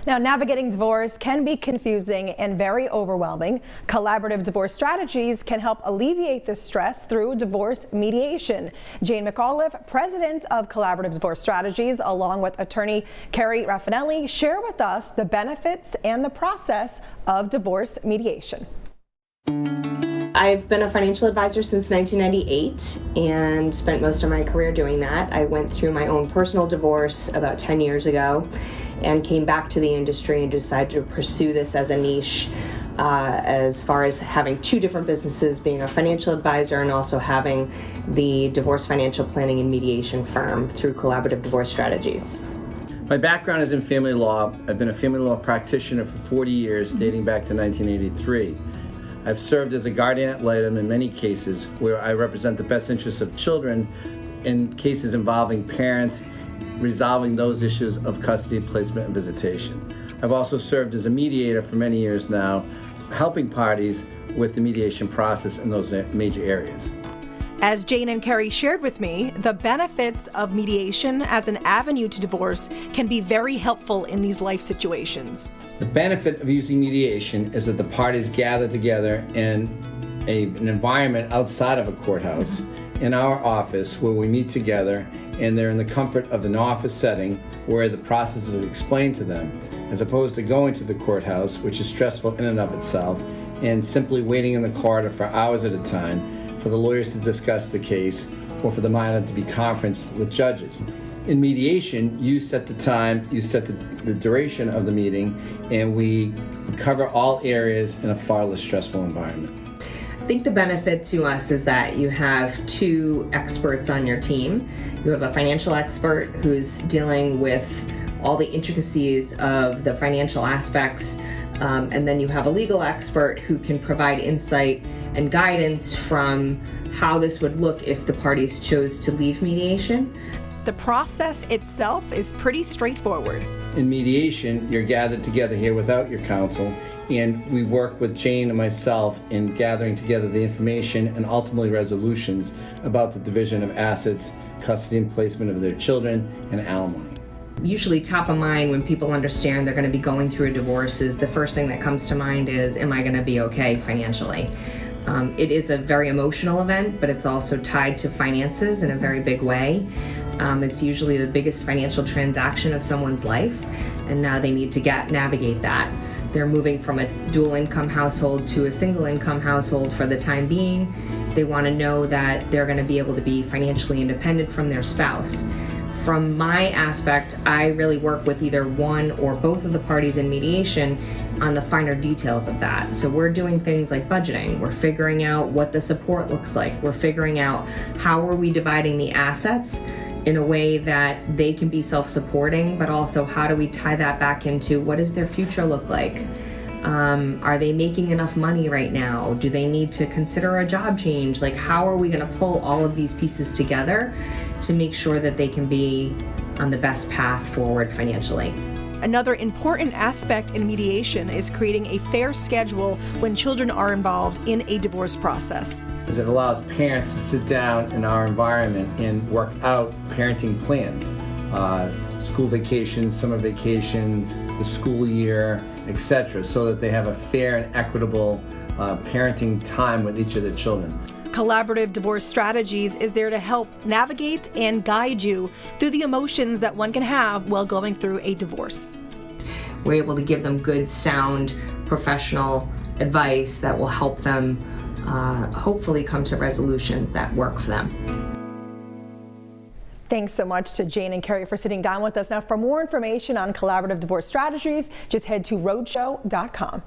Now, navigating divorce can be confusing and very overwhelming. Collaborative divorce strategies can help alleviate this stress through divorce mediation. Jane McAuliffe, president of Collaborative Divorce Strategies, along with attorney Carrie Raffanelli, share with us the benefits and the process of divorce mediation. I've been a financial advisor since 1998 and spent most of my career doing that. I went through my own personal divorce about 10 years ago and came back to the industry and decided to pursue this as a niche as far as having two different businesses, being a financial advisor and also having the divorce financial planning and mediation firm through Collaborative Divorce Strategies. My background is in family law. I've been a family law practitioner for 40 years, dating back to 1983. I've served as a guardian ad litem in many cases where I represent the best interests of children in cases involving parents resolving those issues of custody, placement, and visitation. I've also served as a mediator for many years now, helping parties with the mediation process in those major areas. As Jane and Carrie shared with me, the benefits of mediation as an avenue to divorce can be very helpful in these life situations. The benefit of using mediation is that the parties gather together in an environment outside of a courthouse, in our office, where we meet together, and they're in the comfort of an office setting where the process is explained to them, as opposed to going to the courthouse, which is stressful in and of itself, and simply waiting in the corridor for hours at a time for the lawyers to discuss the case or for the minor to be conferenced with judges. In mediation, you set the time, you set the duration of the meeting, and we cover all areas in a far less stressful environment. I think the benefit to us is that you have two experts on your team. You have a financial expert who's dealing with all the intricacies of the financial aspects, and then you have a legal expert who can provide insight and guidance from how this would look if the parties chose to leave mediation. The process itself is pretty straightforward. In mediation, you're gathered together here without your counsel, and we work with Jane and myself in gathering together the information and ultimately resolutions about the division of assets, custody and placement of their children, and alimony. Usually top of mind when people understand they're going to be going through a divorce is the first thing that comes to mind is, am I going to be okay financially? It is a very emotional event, but it's also tied to finances in a very big way. It's usually the biggest financial transaction of someone's life, and now they need to navigate that. They're moving from a dual income household to a single income household for the time being. They want to know that they're going to be able to be financially independent from their spouse. From my aspect, I really work with either one or both of the parties in mediation on the finer details of that. So we're doing things like budgeting. We're figuring out what the support looks like. We're figuring out how are we dividing the assets in a way that they can be self-supporting, but also how do we tie that back into what does their future look like? Are they making enough money right now? Do they need to consider a job change? Like, how are we going to pull all of these pieces together to make sure that they can be on the best path forward financially? Another important aspect in mediation is creating a fair schedule when children are involved in a divorce process. It allows parents to sit down in our environment and work out parenting plans. School vacations, summer vacations, the school year, etc., so that they have a fair and equitable parenting time with each of the children. Collaborative Divorce Strategies is there to help navigate and guide you through the emotions that one can have while going through a divorce. We're able to give them good, sound, professional advice that will help them hopefully come to resolutions that work for them. Thanks so much to Jane and Carrie for sitting down with us. Now, for more information on Collaborative Divorce Strategies, just head to roadshow.com.